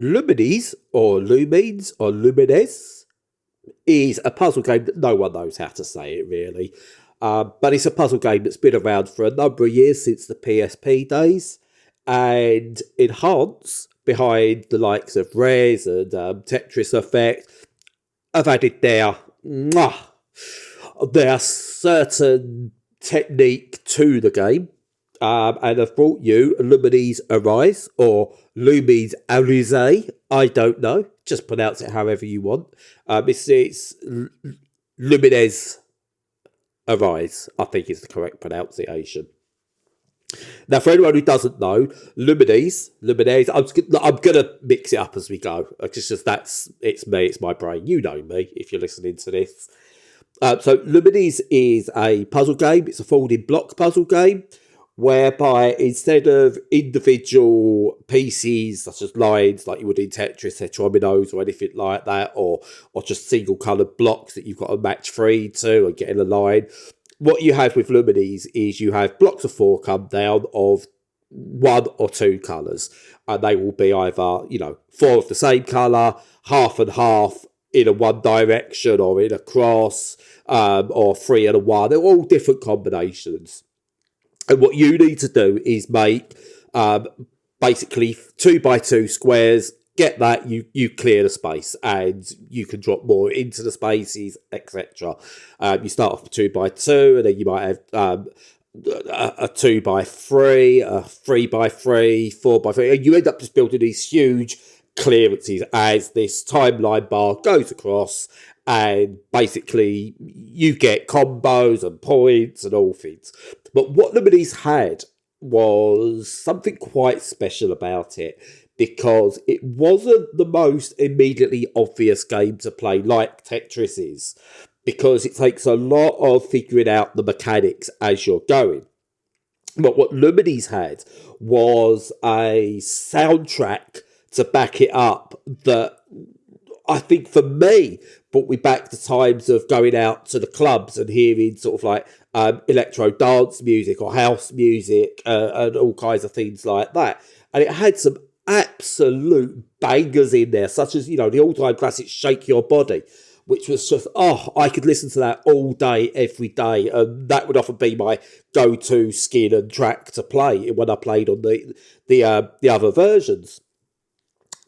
Lumines, or Lumines, or Lumines, is a puzzle game that no one knows how to say it really. But it's a puzzle game that's been around for a number of years since the PSP days, and enhance behind the likes of Res and Tetris Effect have added their certain technique to the game, and have brought you Lumines Arise, or Lumines Arise. I don't know. Just pronounce it however you want. It's Lumines Arise, I think is the correct pronunciation. Now, for anyone who doesn't know, Lumines, I'm gonna mix it up as we go. It's just it's me, it's my brain. You know me if you're listening to this. So Lumines is a puzzle game. It's a folding block puzzle game whereby instead of individual pieces such as lines like you would in Tetris, Tetrominos or anything like that, or just single coloured blocks that you've got to match three to and get in a line, what you have with Lumines is you have blocks of four come down of one or two colours, and they will be either, four of the same colour, half and half in a one direction or in a cross, or three and a one. They're all different combinations. And what you need to do is make basically 2x2 squares. Get that, you clear the space, and you can drop more into the spaces, etc. You start off with 2x2, and then you might have a 2x3, a 3x3, 4x3, and you end up just building these huge clearances as this timeline bar goes across, and basically you get combos and points and all things. But what Lumines had was something quite special about it, because it wasn't the most immediately obvious game to play like Tetris is, because it takes a lot of figuring out the mechanics as you're going. But what Lumines had was a soundtrack to back it up that I think for me brought me back to times of going out to the clubs and hearing sort of like electro dance music or house music and all kinds of things like that. And it had some absolute bangers in there, such as, the all-time classic Shake Your Body, which was just, I could listen to that all day, every day. And that would often be my go-to skin and track to play when I played on the other versions.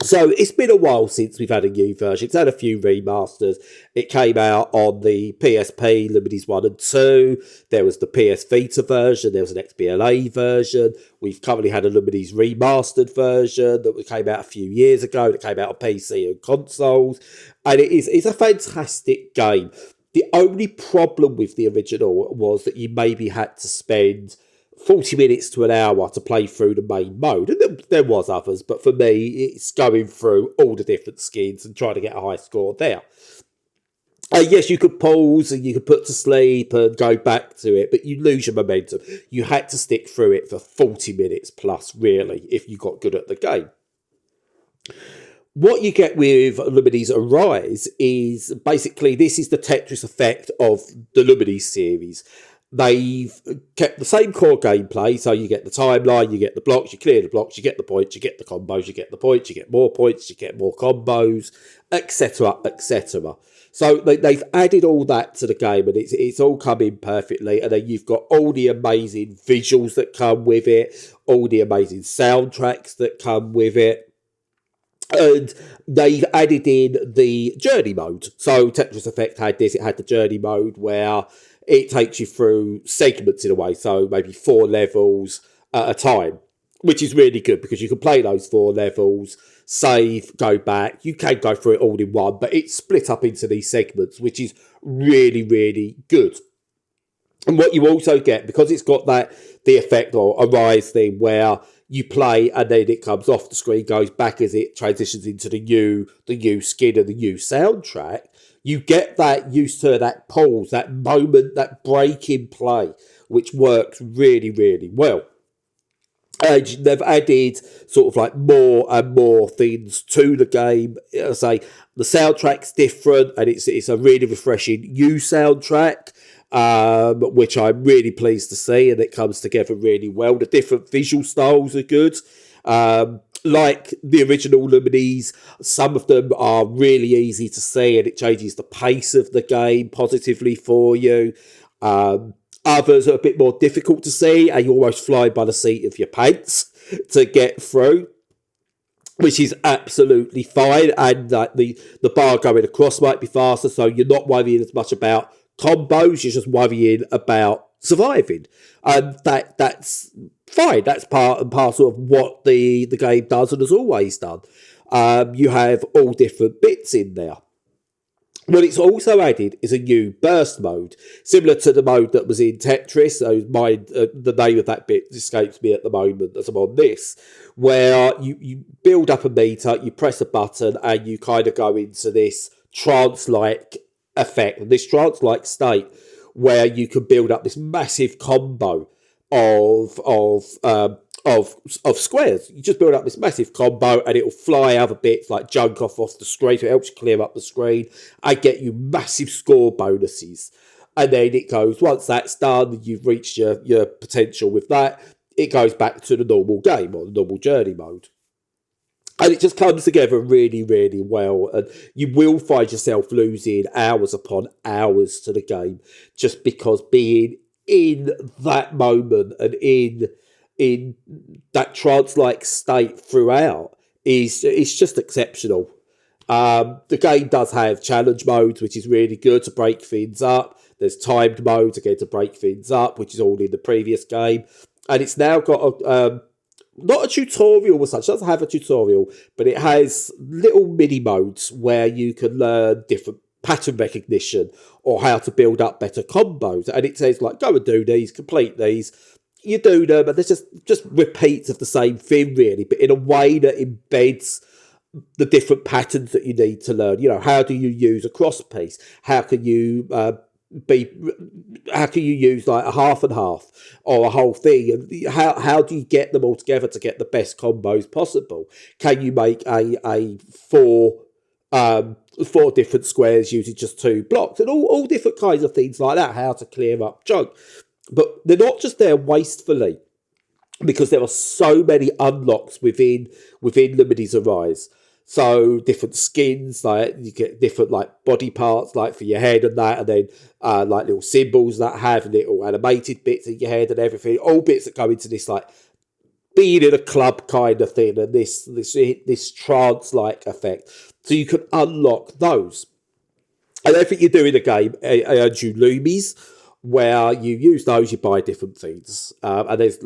So it's been a while since we've had a new version. It's had a few remasters. It came out on the PSP, Lumines 1 and 2. There was the PS Vita version. There was an XBLA version. We've currently had a Lumines remastered version that came out a few years ago. That came out on PC and consoles. And it's a fantastic game. The only problem with the original was that you maybe had to spend 40 minutes to an hour to play through the main mode. And there was others, but for me, it's going through all the different skins and trying to get a high score there. Yes, you could pause and you could put to sleep and go back to it, but you lose your momentum. You had to stick through it for 40 minutes plus, really, if you got good at the game. What you get with Lumines Arise is basically, this is the Tetris Effect of the Lumines series. They've kept the same core gameplay, so you get the timeline, you get the blocks, you clear the blocks, you get the points, you get the combos, you get the points, you get more points, you get more combos, etc., etc. So they've added all that to the game, and it's all come in perfectly. And then you've got all the amazing visuals that come with it, all the amazing soundtracks that come with it. And they've added in the journey mode. So Tetris Effect had this, it had the journey mode where it takes you through segments in a way, so maybe 4 levels at a time, which is really good because you can play those 4 levels, save, go back. You can go through it all in one, but it's split up into these segments, which is really, really good. And what you also get, because it's got the effect or Arise thing where you play and then it comes off the screen, goes back as it transitions into the new skin and the new soundtrack, you get that used to that pause, that moment, that break in play, which works really, really well. And they've added sort of like more and more things to the game. I say the soundtrack's different, and it's a really refreshing new soundtrack, which I'm really pleased to see, and it comes together really well. The different visual styles are good. like the original Lumines, some of them are really easy to see and it changes the pace of the game positively for you. Others are a bit more difficult to see and you almost fly by the seat of your pants to get through, which is absolutely fine. And the bar going across might be faster, so you're not worrying as much about combos, you're just worrying about surviving. And that's fine. That's part and parcel of what the game does and has always done. You have all different bits in there. What it's also added is a new burst mode, similar to the mode that was in Tetris. So the name of that bit escapes me at the moment as I'm on this, where you build up a meter, you press a button, and you kind of go into this trance-like effect, this trance-like state, where you can build up this massive combo of squares. You just build up this massive combo and it'll fly other bits like junk off the screen, so it helps you clear up the screen and get you massive score bonuses. And then it goes, once that's done, you've reached your potential with that, it goes back to the normal game or the normal journey mode. And it just comes together really, really well. And you will find yourself losing hours upon hours to the game just because being in that moment and in that trance-like state throughout is just exceptional. The game does have challenge modes, which is really good to break things up. There's timed modes, again, to break things up, which is all in the previous game. And it's now got not a tutorial as such, it doesn't have a tutorial, but it has little mini modes where you can learn different pattern recognition or how to build up better combos. And it says, like, go and do these, complete these. You do them, and there's just repeats of the same thing, really, but in a way that embeds the different patterns that you need to learn. You know, how do you use a cross piece? How can you use like a half and half or a whole thing? And how do you get them all together to get the best combos possible? Can you make a four different squares using just 2 blocks, and all different kinds of things like that? How to clear up junk. But they're not just there wastefully, because there are so many unlocks within Lumines Arise. So different skins, like you get different like body parts, like for your head and that, and then like little symbols that have little animated bits in your head and everything. All bits that go into this like being in a club kind of thing, and this trance like effect. So you can unlock those. And everything you do in the game earns you Lumies, where you use those, you buy different things. And there's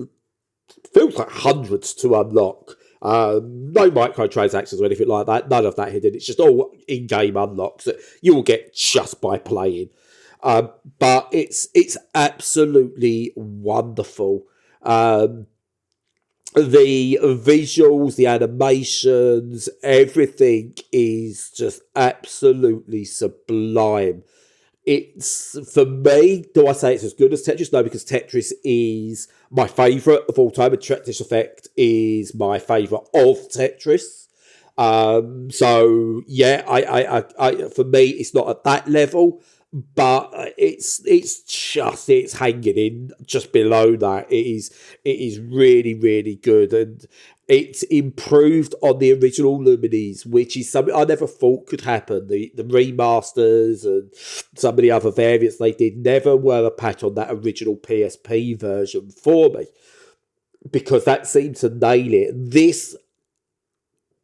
feels like hundreds to unlock. No microtransactions or anything like that. None of that hidden. It's just all in-game unlocks that you will get just by playing. But it's absolutely wonderful. The visuals, the animations, everything is just absolutely sublime. It's, for me, do I say it's as good as Tetris? No, because Tetris is my favourite of all time, and Tetris Effect is my favourite of Tetris. So yeah, I for me, it's not at that level, but it's hanging in just below that. It is really, really good, and it's improved on the original Lumines, which is something I never thought could happen. The remasters and some of the other variants they did never were a patch on that original PSP version for me, because that seemed to nail it. This,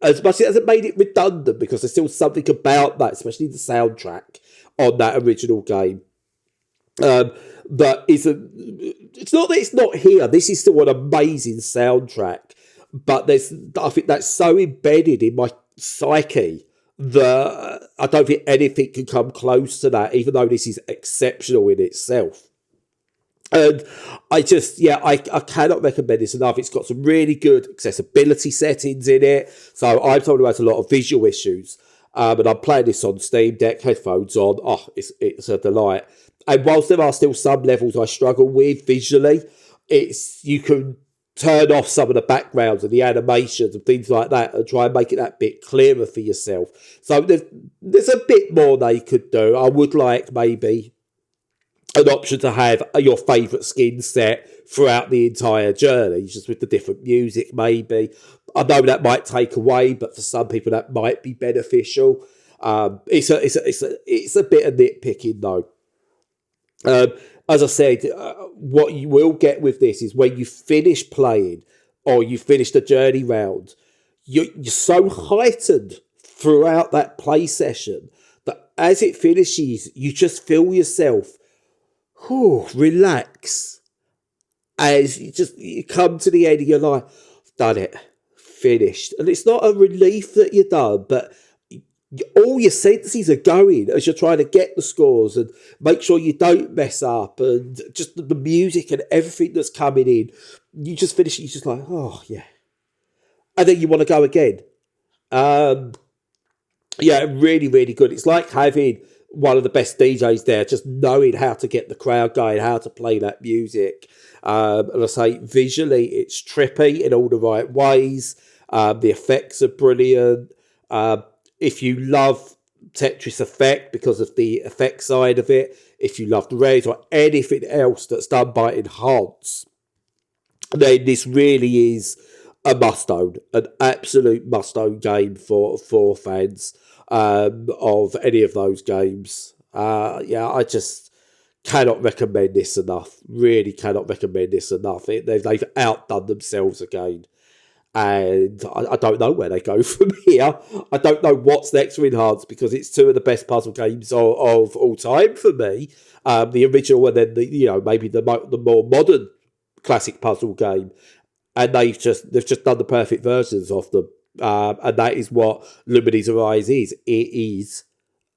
as much as it hasn't made it redundant, because there's still something about that, especially the soundtrack on that original game, that isn't. It's not that it's not here. This is still an amazing soundtrack, but I think that's so embedded in my psyche that I don't think anything can come close to that, even though this is exceptional in itself. And I cannot recommend this enough. It's got some really good accessibility settings in it. So I'm someone who has a lot of visual issues, and I'm playing this on Steam Deck, headphones on. Oh, it's a delight. And whilst there are still some levels I struggle with visually, you can turn off some of the backgrounds and the animations and things like that and try and make it that bit clearer for yourself. So there's a bit more they could do. I would like maybe an option to have your favourite skin set throughout the entire journey, just with the different music maybe. I know that might take away, but for some people that might be beneficial. It's a bit of nitpicking though. As I said, what you will get with this is when you finish playing or you finish the journey round, you're so heightened throughout that play session that as it finishes, you just feel yourself relax as you come to the end of your life. I've done it, finished, and it's not a relief that you're done, but all your senses are going as you're trying to get the scores and make sure you don't mess up, and just the music and everything that's coming in. You just finish it, you're just like, oh yeah, and then you want to go again. Yeah, really, really good. It's like having one of the best DJs there, just knowing how to get the crowd going, how to play that music. And I say, visually, it's trippy in all the right ways. The effects are brilliant. If you love Tetris Effect because of the effect side of it, if you love the Res or anything else that's done by Enhance, then this really is a must-own, an absolute must-own game for fans of any of those games. I just cannot recommend this enough. Really cannot recommend this enough. They've outdone themselves again. And I don't know where they go from here. I don't know what's next for Enhance because it's two of the best puzzle games of all time for me. The original and then maybe the more modern classic puzzle game. And they've just done the perfect versions of them. And that is what Lumines Arise is. It is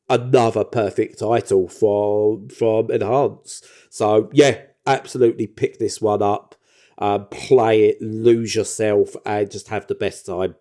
another perfect title from Enhance. So yeah, absolutely pick this one up. Play it, lose yourself, and just have the best time.